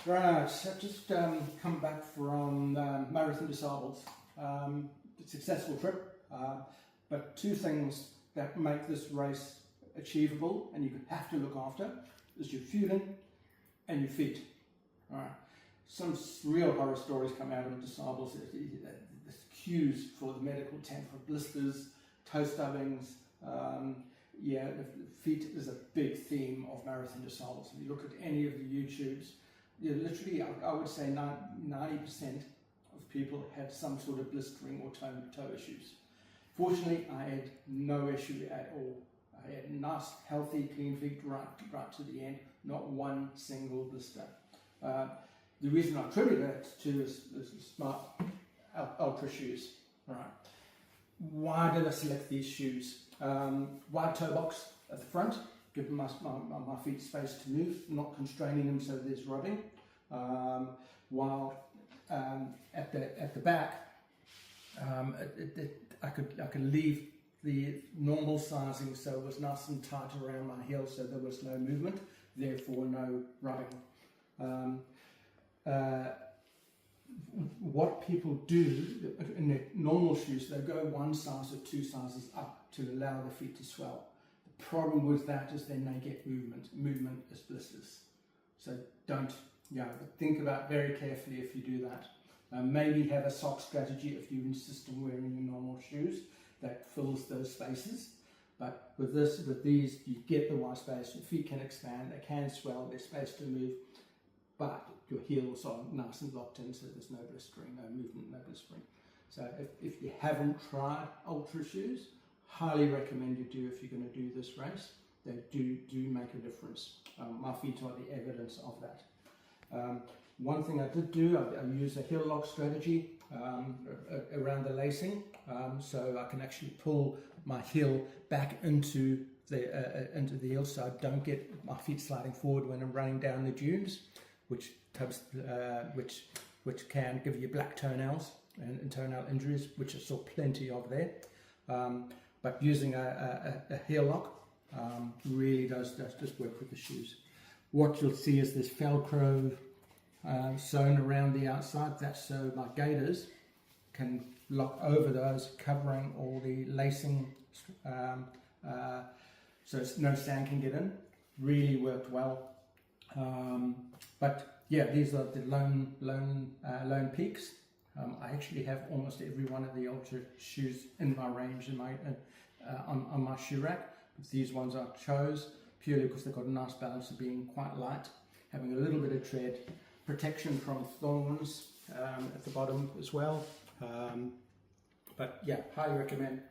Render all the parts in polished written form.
Right, I've just come back from Marathon-des-Sables. Successful trip, but two things that make this race achievable and you have to look after is your fueling and your feet. All right. Some real horror stories come out of des-Sables. The queues for the medical tent for blisters, toe stubbings. Yeah, the feet is a big theme of Marathon-des-Sables. If you look at any of the YouTubes, literally, I would say 90% of people had some sort of blistering or toe issues. Fortunately, I had no issue at all. I had nice, healthy, clean feet right to the end, not one single blister. The reason I attribute that to is smart ultra shoes. Right. Why did I select these shoes? Wide toe box at the front, giving my feet space to move, not constraining them so there's rubbing. While at the back, I could leave the normal sizing so it was nice and tight around my heel so there was no movement, therefore no rubbing. What people do in their normal shoes, they go one size or two sizes up to allow the feet to swell. The problem with that is then they get movement. Movement is blisters. So don't, think about very carefully if you do that. Maybe have a sock strategy if you insist on wearing your normal shoes that fills those spaces. But with these, you get the wide space, your feet can expand, they can swell, there's space to move, but your heels are nice and locked in so there's no blistering, no movement, no blistering. So if you haven't tried ultra shoes, highly recommend you do if you're going to do this race. They do make a difference. My feet are the evidence of that. One thing I did do, I used a heel lock strategy around the lacing, so I can actually pull my heel back into the heel so I don't get my feet sliding forward when I'm running down the dunes, which can give you black toenails and toenail injuries, which I saw plenty of there. But using a heel lock really does just work with the shoes. What you'll see is this Velcro sewn around the outside. That's so my gaiters can lock over those, covering all the lacing, so no sand can get in. Really worked well. But yeah, these are the lone peaks. I actually have almost every one of the ultra shoes in my range on my shoe rack. But these ones I chose purely because they've got a nice balance of being quite light, having a little bit of tread, protection from thorns at the bottom as well. But yeah, highly recommend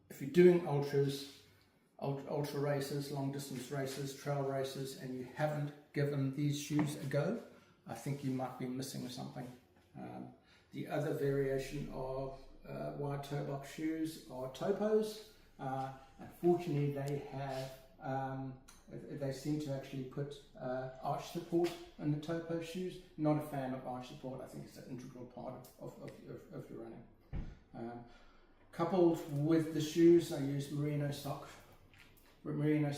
if you're doing ultra races, long distance races, trail races, and you haven't given these shoes a go, I think you might be missing something. The other variation of wide toe box shoes are topos. Unfortunately, they seem to actually put arch support in the topo shoes. Not a fan of arch support. I think it's an integral part of your running. Coupled with the shoes, I use merino socks. Merino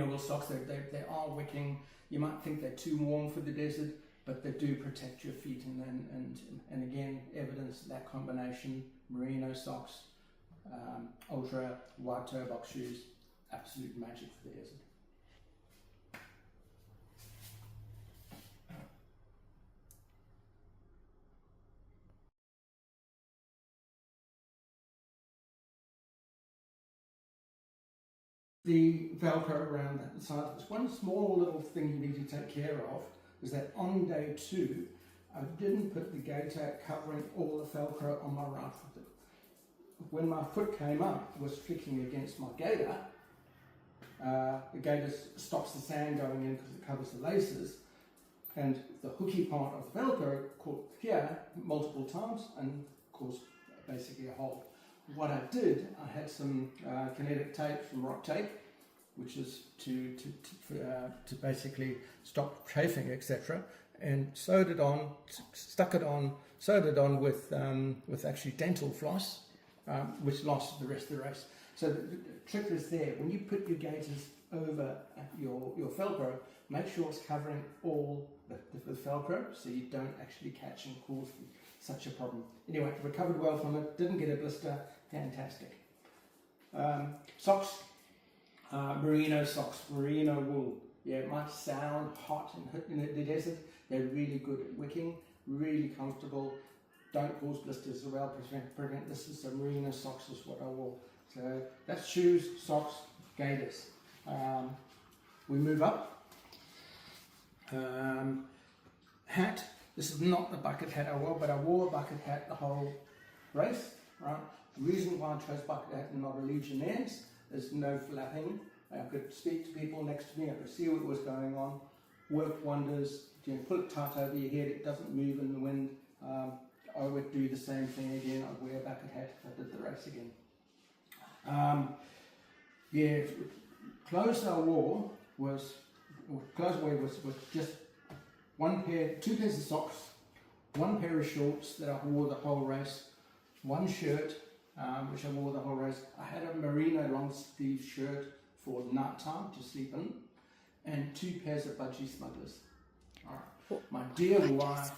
wool socks. They are wicking. You might think they're too warm for the desert, but they do protect your feet. And again, evidence that combination: merino socks, ultra wide toe box shoes, absolute magic for the desert. The Velcro around the side of this. One small little thing you need to take care of is that on day 2, I didn't put the gaiter covering all the Velcro on my right foot. When my foot came up, it was flicking against my gaiter. The gaiter stops the sand going in because it covers the laces, and the hooky part of the Velcro caught here multiple times and caused basically a hole. What I did, I had some kinetic tape from Rock Tape, which is to basically stop chafing, etc., and sewed it on, stuck it on, sewed it on with actually dental floss, which lasted the rest of the race. So the trick is there. When you put your gaiters over your Velcro, make sure it's covering all the Velcro so you don't actually catch and cause such a problem. Anyway, recovered well from it, didn't get a blister, fantastic. Socks, merino socks, merino wool. Yeah, it might sound hot in the desert, they're really good at wicking, really comfortable, don't cause blisters as well, prevent this. Is some merino socks is what I wore. So that's shoes, socks, gaiters. We move up. Hat. This is not the bucket hat I wore, but I wore a bucket hat the whole race. Right. The reason why I chose bucket hat and not a Legionnaire's is no flapping. I could speak to people next to me. I could see what was going on. Worked wonders. You know, pull it tight over your head. It doesn't move in the wind. I would do the same thing again. I'd wear a bucket hat if I did the race again. Yeah, clothes I wore was just two pairs of socks, one pair of shorts that I wore the whole race, one shirt which I wore the whole race. I had a merino long sleeve shirt for night time to sleep in, and two pairs of budgie smugglers. All right. My dear wife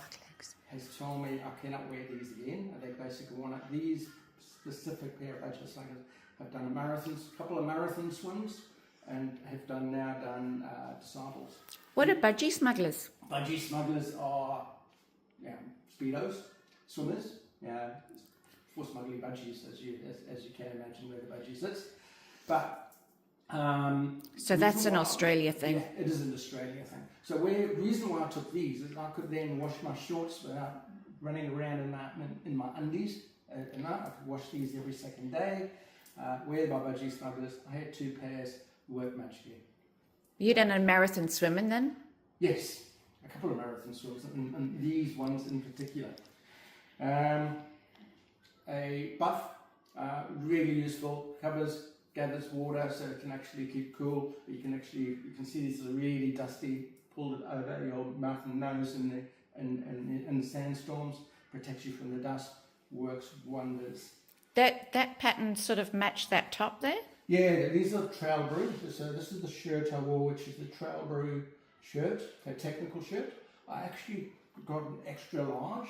has told me I cannot wear these again. They basically want these specific pair of budgie smugglers. I've done a couple of marathon swims, and have done disciples. What are budgie smugglers? Budgie smugglers are speedos, swimmers, for smuggling budgies, as you can imagine where the budgie sits. But so that's an Australia thing. Yeah, it is an Australia thing. So the reason why I took these is I could then wash my shorts without running around in my undies. I could wash these every second day. Wear my budgie smugglers. I had two pairs, work much gear. You done a marathon swimming then? Yes, a couple of marathon swims, and these ones in particular. A buff, really useful, gathers water so it can actually keep cool. You can see these are really dusty, pull it over your mouth and nose in the sandstorms, protects you from the dust, works wonders. That pattern sort of matched that top there? Yeah, these are Trail Brew. So this is the shirt I wore, which is the Trail Brew shirt, a technical shirt. I actually got an extra large.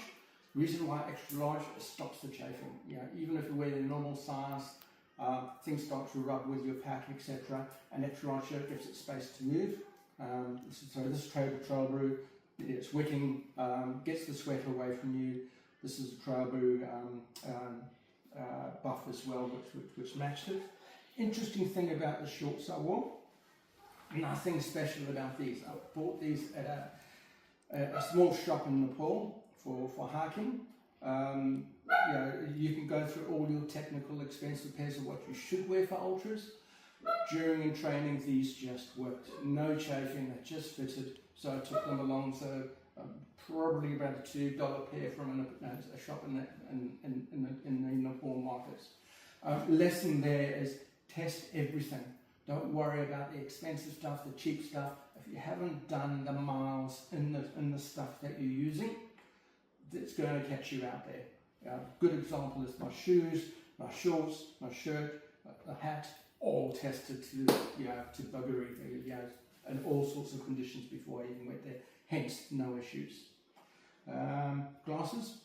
Reason why extra large, it stops the chafing. Even if you wear the normal size, things start to rub with your pack, etc. An extra large shirt gives it space to move. So this is Trail Brew. It's wicking, gets the sweat away from you. This is a Trail Brew buff as well, which matched it. Interesting thing about the shorts I wore, nothing special about these. I bought these at a small shop in Nepal for hiking. You can go through all your technical expensive pairs of what you should wear for ultras. During in training, these just worked. No chafing, they just fitted. So I took them along. So probably about a $2 pair from a shop in the Nepal markets. Lesson there is test everything. Don't worry about the expensive stuff, the cheap stuff. If you haven't done the miles in the stuff that you're using, it's going to catch you out there. Good example is my shoes, my shorts, my shirt, the hat, all tested to buggery, and all sorts of conditions before I even went there. Hence, no issues. Glasses.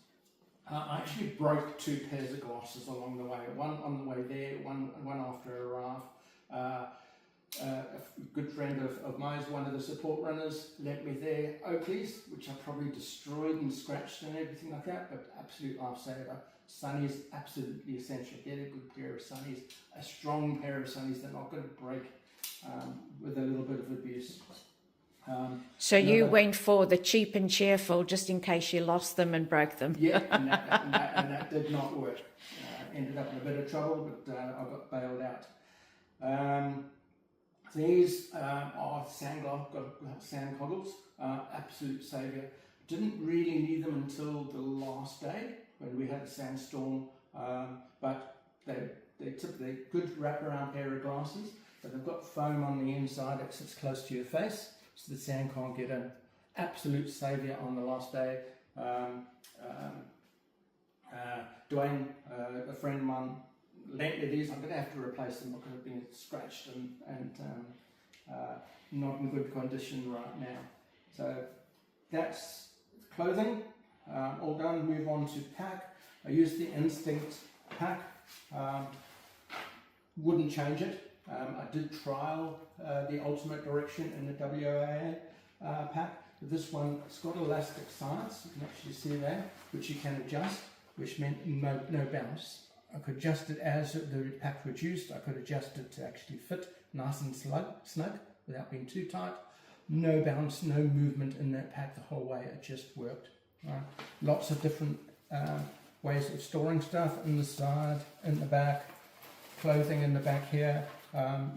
I actually broke two pairs of glasses along the way. One on the way there, one after I arrived. A good friend of mine, one of the support runners, lent me their Oakleys, which I probably destroyed and scratched and everything like that, but absolute lifesaver. Sunnies, absolutely essential. Get a good pair of sunnies, a strong pair of sunnies. They're not going to break with a little bit of abuse. So you went for the cheap and cheerful just in case you lost them and broke them. Yeah, and that did not work. Ended up in a bit of trouble, but I got bailed out. These are sand goggles, absolute saviour. Didn't really need them until the last day when we had a sandstorm, but they're good wraparound pair of glasses, but they've got foam on the inside that sits close to your face, so the sand can't get in. Absolute saviour on the last day. Dwayne, a friend of mine, lent me these. I'm going to have to replace them because they've been scratched and not in good condition right now. So that's clothing, all done. Move on to pack. I used the Instinct pack, wouldn't change it. I did trial the Ultimate Direction in the WAA pack. This one, it's got elastic sides, you can actually see there, which you can adjust, which meant no bounce. I could adjust it as the pack reduced. I could adjust it to actually fit nice and snug without being too tight. No bounce, no movement in that pack the whole way. It just worked. Right. Lots of different ways of storing stuff in the side, in the back, clothing in the back here.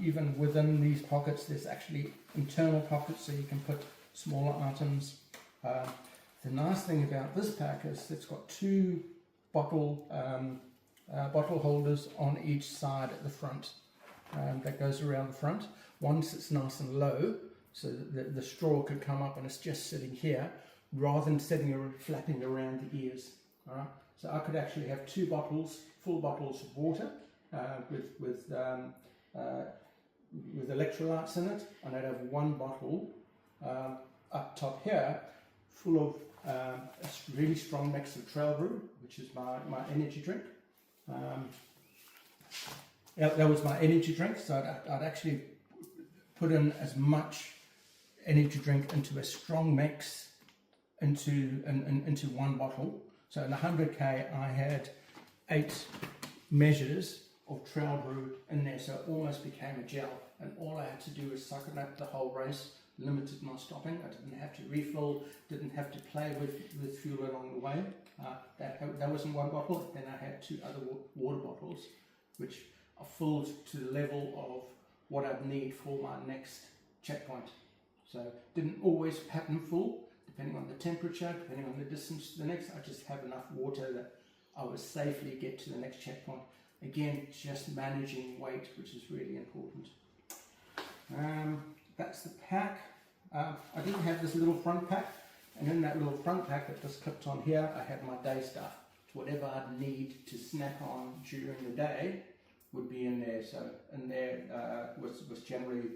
Even within these pockets, there's actually internal pockets so you can put smaller items. The nice thing about this pack is it's got two bottle holders on each side at the front. That goes around the front. One sits nice and low, so that the straw could come up and it's just sitting here, rather than sitting or flapping around the ears. All right? So I could actually have two bottles, full bottles of water with electrolytes in it, and I'd have one bottle up top here, full of a really strong mix of Trail Brew, which is my energy drink. That was my energy drink, so I'd actually put in as much energy drink into a strong mix into one bottle. So in 100k I had 8 measures of Trail Brew in there, so it almost became a gel, and all I had to do was suck it up the whole race, limited my stopping. I didn't have to refill, didn't have to play with fuel along the way. That was in one bottle. Then I had 2 other water bottles, which are filled to the level of what I'd need for my next checkpoint. So didn't always pattern full, depending on the temperature, depending on the distance to the next. I just have enough water that I would safely get to the next checkpoint. Again, just managing weight, which is really important. That's the pack. I didn't have this little front pack, and in that little front pack that just clipped on here, I had my day stuff. Whatever I'd need to snack on during the day would be in there. So in there was generally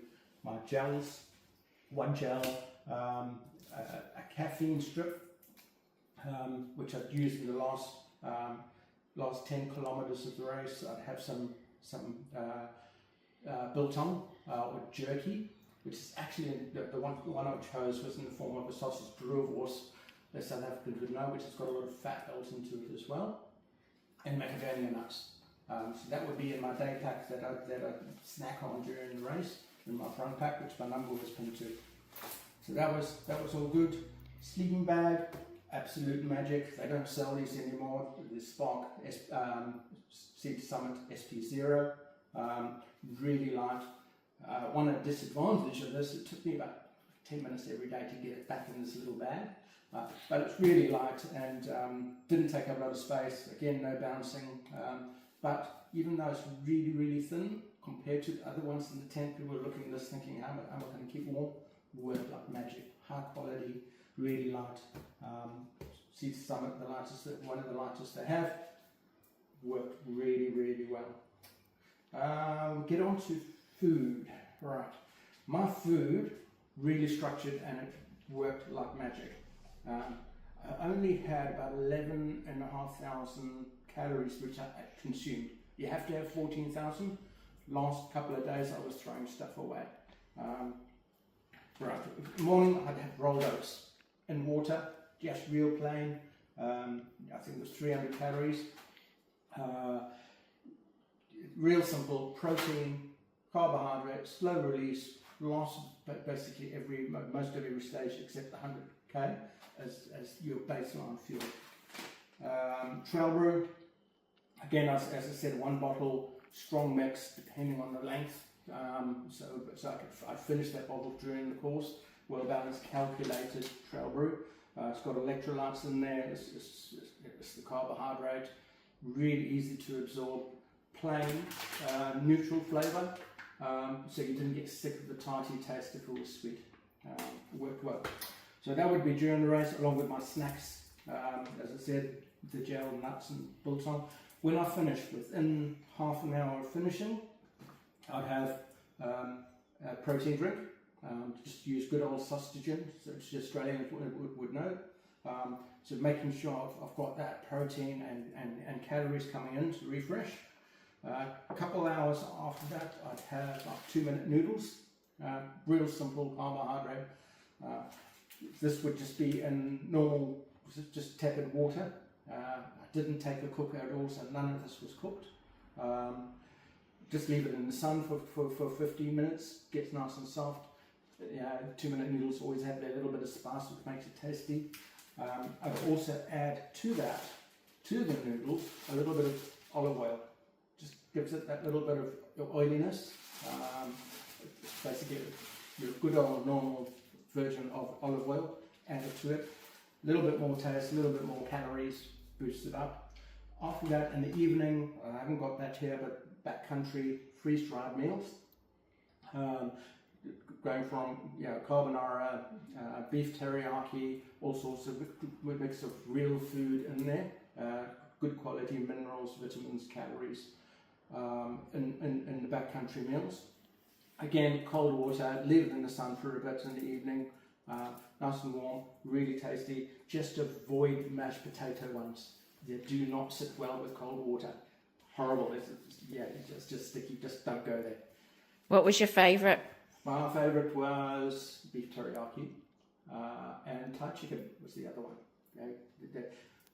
my gels, one gel, a caffeine strip, which I'd used in the last 10 kilometers of the race. I'd have some biltong or jerky, which is actually the one I chose was in the form of a sausage brewwurst, the South Africans would know, which has got a lot of fat built into it as well, and macadamia nuts. So that would be in my day pack that I'd snack on during the race, in my front pack, which my number was pinned to. So that was all good. Sleeping bag, absolute magic. They don't sell these anymore. The Spark SeatoSummit SP0, really light. One disadvantage of this, it took me about 10 minutes every day to get it back in this little bag, but it's really light and didn't take up a lot of space. Again, no bouncing, but even though it's really, really thin compared to the other ones in the tent, people were looking at this thinking, how am I going to keep warm? Worked like magic. High quality, really light. SeatoSummit, one of the lightest they have, worked really, really well. Get on to food. Right, my food really structured and it worked like magic. I only had about 11,500 calories which I consumed. You have to have 14,000. Last couple of days I was throwing stuff away. Right, morning I'd have rolled oats in water, just real plain. I think it was 300 calories. Real simple, protein, carbohydrate, slow release, lasts basically most of every stage except the 100k as your baseline fuel. Trail Brew, again as I said, one bottle, strong mix depending on the length. So I'd finish that bottle during the course. Well balanced, calculated Trail Brew. It's got electrolytes in there. It's the carbohydrate, really easy to absorb. Plain, neutral flavour, so you didn't get sick of the tarty taste if it was sweet. Worked well. So that would be during the race, along with my snacks. As I said, the gel, nuts and biltong. When I finished, within half an hour of finishing, I'd have a protein drink, Just use good old sausagen, so Australians would know. So making sure I've got that protein and calories coming in to refresh. A couple hours after that, I'd have like 2-minute noodles, real simple carbohydrate. This would just be in normal, just tepid water. I didn't take a cooker at all, so none of this was cooked. Just leave it in the sun for 15 minutes, gets nice and soft. 2-minute noodles always have that little bit of spice, which makes it tasty. I'd also add to that, to the noodles, a little bit of olive oil. Just gives it that little bit of oiliness. Basically, your good old normal version of olive oil, add it to it. A little bit more taste, a little bit more calories, boosts it up. After that, in the evening, I haven't got that here, but backcountry freeze-dried meals. Going from carbonara, beef teriyaki, all sorts of mix of real food in there, good quality minerals, vitamins, calories in the backcountry meals. Again, cold water, leave it in the sun for a bit in the evening, nice and warm, really tasty. Just avoid mashed potato ones. They do not sit well with cold water. Horrible. It's just sticky. Just don't go there. What was your favourite? My favourite was beef teriyaki, and Thai chicken was the other one.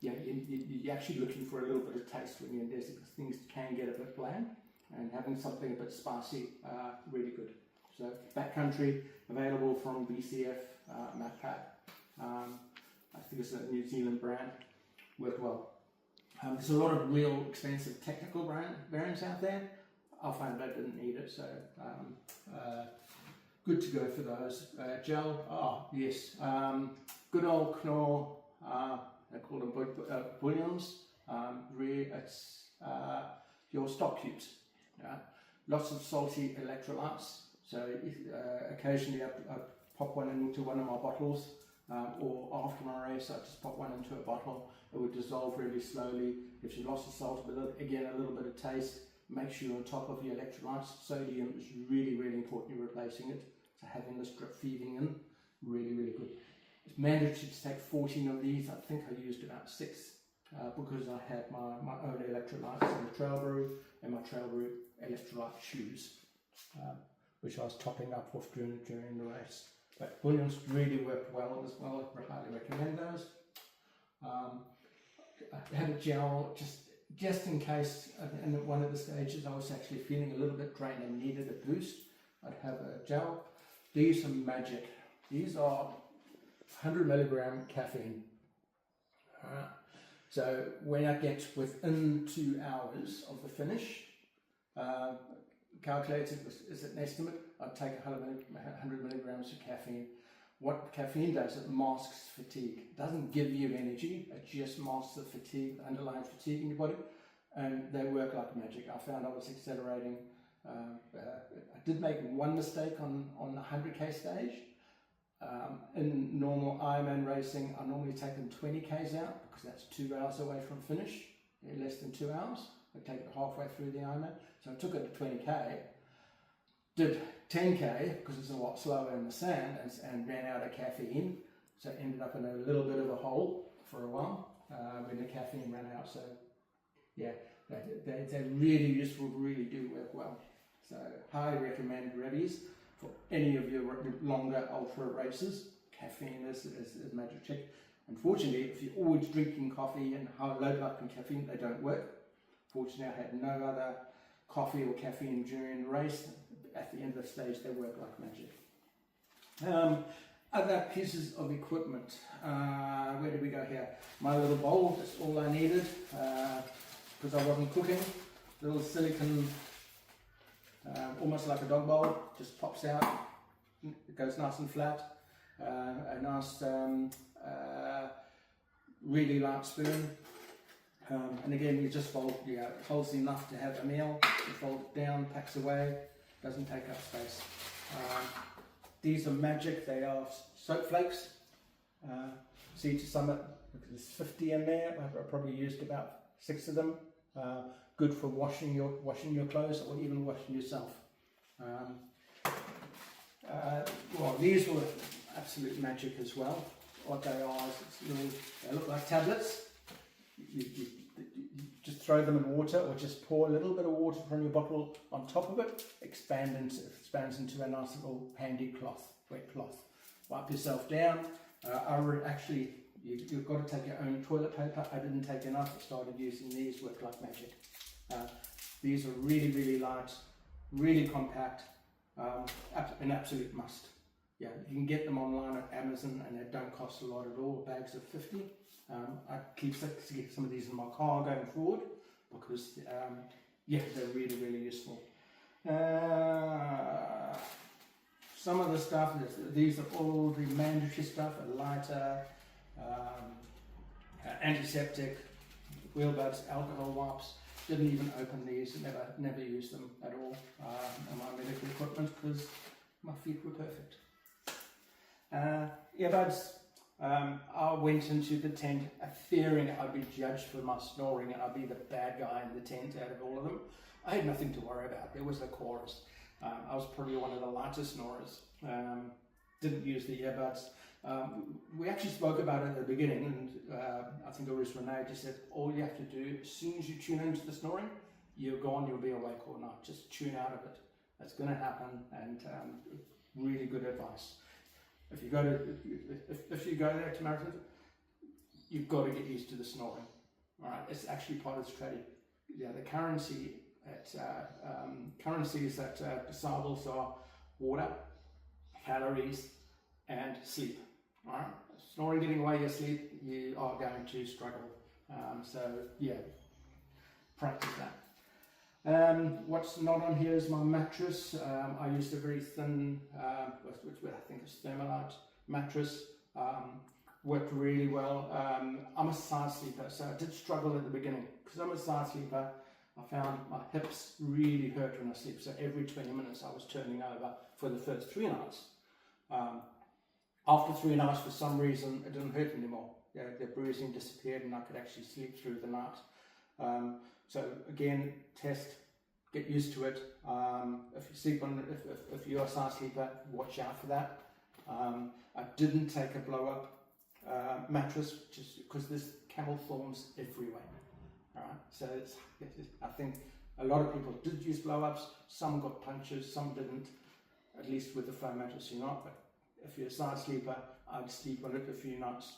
You're actually looking for a little bit of taste when you're in there, because things can get a bit bland, and having something a bit spicy, really good. So backcountry, available from BCF, Macpac. I think it's a New Zealand brand, worked well. There's a lot of real expensive technical brands out there. I found I didn't need it, so good to go for those. Gel, yes, good old Knorr, they call them bouillons. It's your stock cubes. Lots of salty electrolytes, so occasionally I pop one into one of my bottles, or after my race I just pop one into a bottle. It would dissolve really slowly. If you lost the salt, again a little bit of taste. Make sure you're on top of your electrolytes. Sodium is really, really important. You're replacing it. So having this drip feeding in, really, really good. It's mandatory to take 14 of these. I think I used about 6 because I had my own electrolytes in the Trail Brew and my Trail Brew electrolyte shoes, which I was topping up with during the race. But bouillons really worked well as well. I highly recommend those. I had a gel just in case, in one of the stages I was actually feeling a little bit drained and needed a boost. I'd have a gel. These are magic. These are 100 milligram caffeine. So when I get within 2 hours of the finish, calculated is an estimate, I'd take 100 milligrams of caffeine. What caffeine does, it masks fatigue. It doesn't give you energy, it just masks the fatigue, the underlying fatigue in your body, and they work like magic. I found I was accelerating. I did make one mistake on the 100k stage. In normal Ironman racing, I normally take them 20 k's out because that's 2 hours away from finish, less than 2 hours. I take it halfway through the Ironman, so I took it to 20k. Did 10k because it's a lot slower in the sand, and ran out of caffeine, so ended up in a little bit of a hole for a while when the caffeine ran out. So yeah, they're really useful, really do work well. So highly recommend Revies for any of your longer ultra races. Caffeine is magic trick. Unfortunately, if you're always drinking coffee and load up in caffeine, they don't work. Fortunately, I had no other coffee or caffeine during the race. At the end of the stage, they work like magic. Other pieces of equipment. Where did we go here? My little bowl, that's all I needed because I wasn't cooking. Little silicone, almost like a dog bowl, just pops out. It goes nice and flat. A nice, really light spoon. And again, you just fold, it holds enough to have a meal. You fold it down, packs away. Doesn't take up space. These are magic. They are soap flakes. SeatoSummit, there's 50 in there. I probably used about 6 of them. Good for washing your clothes or even washing yourself. Well, these were absolute magic as well. What they are is they look like tablets. You just throw them in water, or just pour a little bit of water from your bottle on top of it. Expands into a nice little handy cloth, wet cloth. Wipe yourself down. You've got to take your own toilet paper. I didn't take enough. I started using these. Worked like magic. These are really, really light, really compact. An absolute must. Yeah, you can get them online at Amazon, and they don't cost a lot at all. Bags of 50. I keep some of these in my car going forward because yeah, they're really, really useful. Some of the stuff, these are all the mandatory stuff: a lighter, antiseptic, wheel buds, alcohol wipes. Didn't even open these, never used them at all in my medical equipment because my feet were perfect. Earbuds. I went into the tent fearing I'd be judged for my snoring and I'd be the bad guy in the tent out of all of them. I had nothing to worry about. There was a chorus. I was probably one of the lightest snorers. Didn't use the earbuds. We actually spoke about it at the beginning, and I think it was Renee just said, all you have to do, as soon as you tune into the snoring, you're gone, you'll be awake all night. Just tune out of it. That's going to happen, and really good advice. If you go there to marathon, you've got to get used to the snoring. All right, it's actually part of the strategy. Yeah, the currencies at des-sables are water, calories, and sleep. All right, snoring getting away your sleep, you are going to struggle. So yeah, practice that. What's not on here is my mattress. I used a very thin, which I think is Thermalite mattress. Worked really well. I'm a side sleeper, so I did struggle at the beginning. Because I'm a side sleeper, I found my hips really hurt when I sleep. So every 20 minutes I was turning over for the first 3 nights. After 3 nights, for some reason, it didn't hurt anymore. The bruising disappeared and I could actually sleep through the night. So again, test, get used to it. If you sleep on, if you're a side sleeper, watch out for that. I didn't take a blow up mattress just because there's camel thorns everywhere. All right, so I think a lot of people did use blow ups. Some got punctures, some didn't. At least with the foam mattress, you're not. But if you're a side sleeper, I'd sleep on it a few nights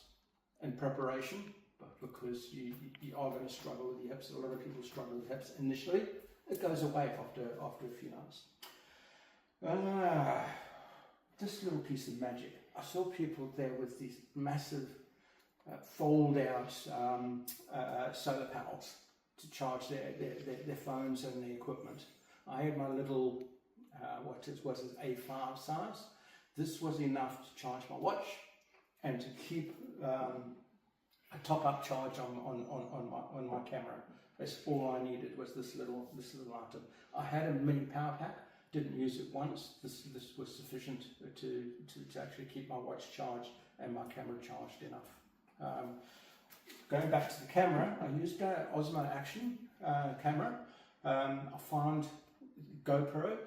in preparation. Because you are going to struggle with your hips. A lot of people struggle with hips initially. It goes away after a few nights. This little piece of magic. I saw people there with these massive fold-out solar panels to charge their phones and their equipment. I had my little what was A5 size. This was enough to charge my watch and to keep a top-up charge on my camera. That's all I needed was this little item. I had a mini power pack, didn't use it once. This was sufficient to actually keep my watch charged and my camera charged enough. Going back to the camera, I used an Osmo Action camera. I found GoPro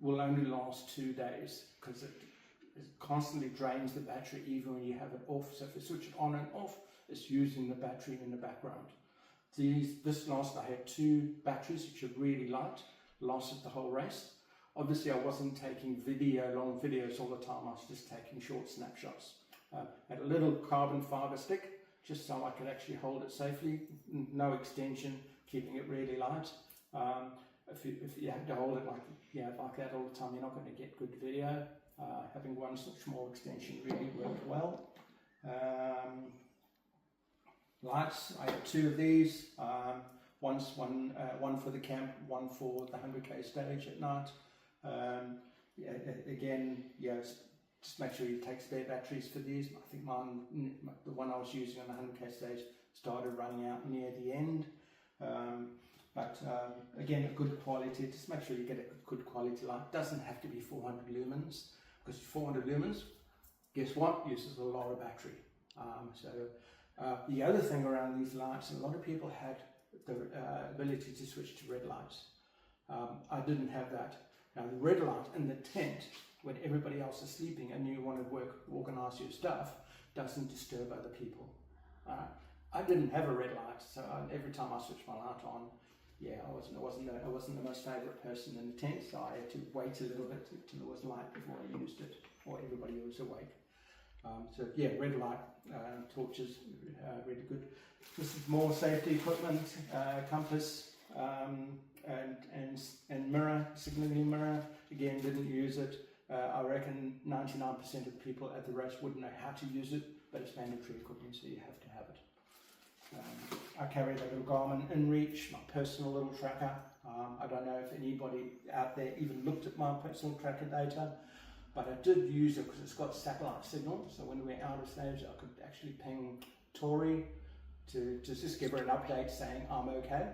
will only last 2 days because it constantly drains the battery even when you have it off. So if you switch it on and off, it's using the battery in the background. This last, I had 2 batteries which are really light, lasted the whole race. Obviously I wasn't taking long videos all the time, I was just taking short snapshots. Had a little carbon fiber stick just so I could actually hold it safely, no extension, keeping it really light. If you have to hold it like that all the time, you're not going to get good video. Having one small extension really worked well. Lights, I have 2 of these, one for the camp, one for the 100k stage at night. Just make sure you take spare batteries for these. I think the one I was using on the 100k stage started running out near the end. Again, a good quality, just make sure you get a good quality light. It doesn't have to be 400 lumens, because 400 lumens, guess what, uses a lot of battery. The other thing around these lights, a lot of people had the ability to switch to red lights. I didn't have that. Now the red light in the tent when everybody else is sleeping and you want to organise your stuff, doesn't disturb other people. I didn't have a red light, so every time I switched my light on, yeah, I wasn't the most favourite person in the tent, so I had to wait a little bit till it was light before I used it, or everybody was awake. So yeah, red light torches, really good. This is more safety equipment, compass, and mirror, signalling mirror. Again, didn't use it. I reckon 99% of people at the race wouldn't know how to use it, but it's mandatory equipment, so you have to have it. I carry the little Garmin InReach, my personal little tracker. I don't know if anybody out there even looked at my personal tracker data, but I did use it because it's got satellite signal. So when we're out of stage, I could actually ping Tori to just give her an update saying I'm okay.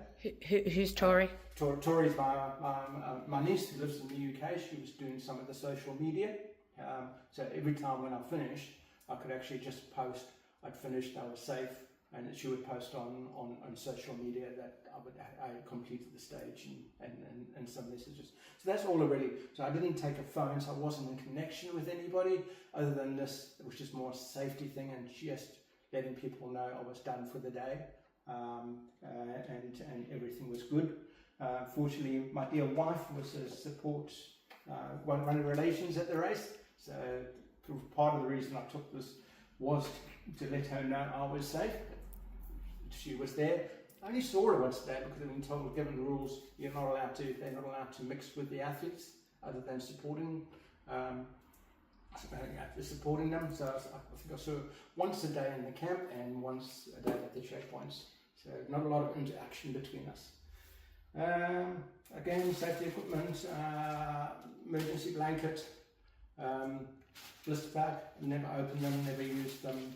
Who's Tori? Tori's my niece who lives in the UK. She was doing some of the social media. So every time when I finished, I could actually just post, I'd finished, I was safe, and she would post on social media that I had completed the stage and some messages. So that's all already. So I didn't take a phone, so I wasn't in connection with anybody other than this, which is more a safety thing and just letting people know I was done for the day, and everything was good. Fortunately, my dear wife was a support, running relations at the race, so part of the reason I took this was to let her know I was safe. She was there. I only saw her once a day because I've been told, given the rules, they're not allowed to mix with the athletes other than supporting them. So I think I saw her once a day in the camp and once a day at the checkpoints. So not a lot of interaction between us. Again, safety equipment, emergency blanket, blister pack, never opened them, never used them.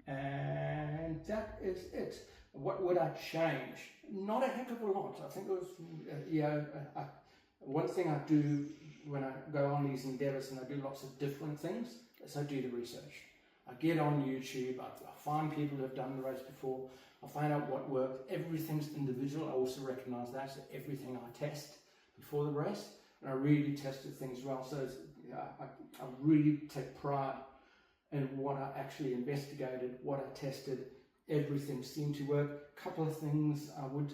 And that is it. What would I change? Not a heck of a lot. I think it was, one thing I do when I go on these endeavours, and I do lots of different things, is I do the research. I get on YouTube, I find people who have done the race before, I find out what worked. Everything's individual. I also recognise that, so everything I test before the race, and I really tested things well. So I really take pride in what I actually investigated, what I tested. Everything seemed to work. A couple of things I would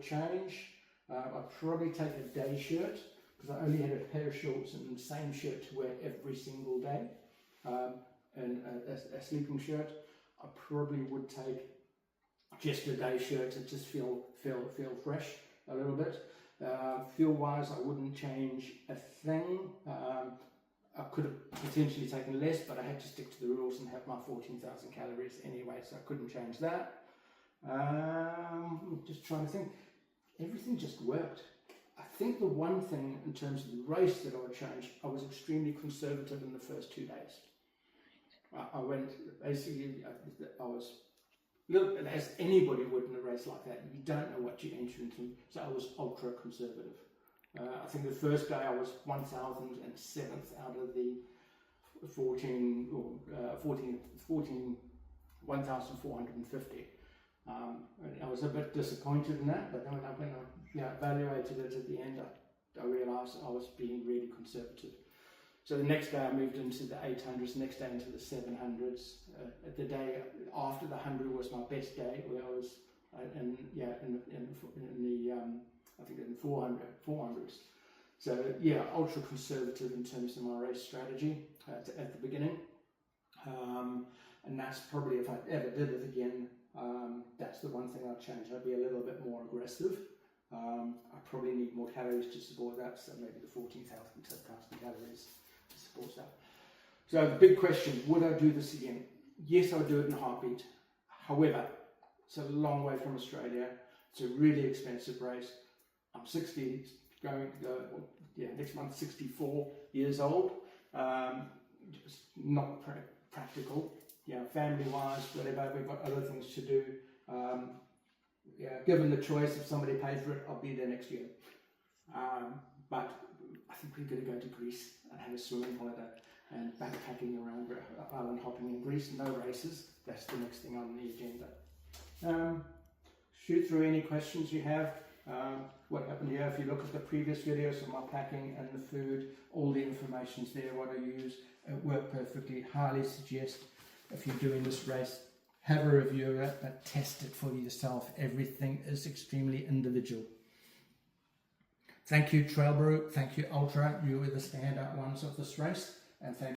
change. I'd probably take a day shirt because I only had a pair of shorts and the same shirt to wear every single day, and a sleeping shirt. I probably would take just a day shirt to just feel fresh a little bit. Fuel wise, I wouldn't change a thing. I could have potentially taken less, but I had to stick to the rules and have my 14,000 calories anyway, so I couldn't change that. Just trying to think. Everything just worked. I think the one thing in terms of the race that I would change, I was extremely conservative in the first 2 days. I went, basically, I was, look, as anybody would in a race like that, you don't know what you enter into, so I was ultra conservative. I think the first day I was 1,007th out of the 1,450. I was a bit disappointed in that, but when I evaluated it at the end, I realised I was being really conservative. So the next day I moved into the 800s, next day into the 700s. The day after the 100 was my best day, where I was in the I think in 400s. So yeah, ultra conservative in terms of my race strategy at the beginning. And that's probably, if I ever did it again, that's the one thing I'd change. I'd be a little bit more aggressive. I probably need more calories to support that, so maybe the 14,000 calories to support that. So the big question, would I do this again? Yes, I would do it in a heartbeat. However, it's a long way from Australia. It's a really expensive race. I'm 60, next month 64 years old. It's not practical. Family-wise, whatever, we've got other things to do. Given the choice, if somebody pays for it, I'll be there next year. But I think we're going to go to Greece and have a swimming holiday and backpacking around, island hopping in Greece. No races. That's the next thing on the agenda. Shoot through any questions you have. What happened here, if you look at the previous videos of my packing and the food, all the information's there, what I use, it worked perfectly. Highly suggest if you're doing this race, have a review of it, but test it for yourself. Everything is extremely individual. Thank you, Trail Brew. Thank you, Ultra. You were the standout ones of this race. And thank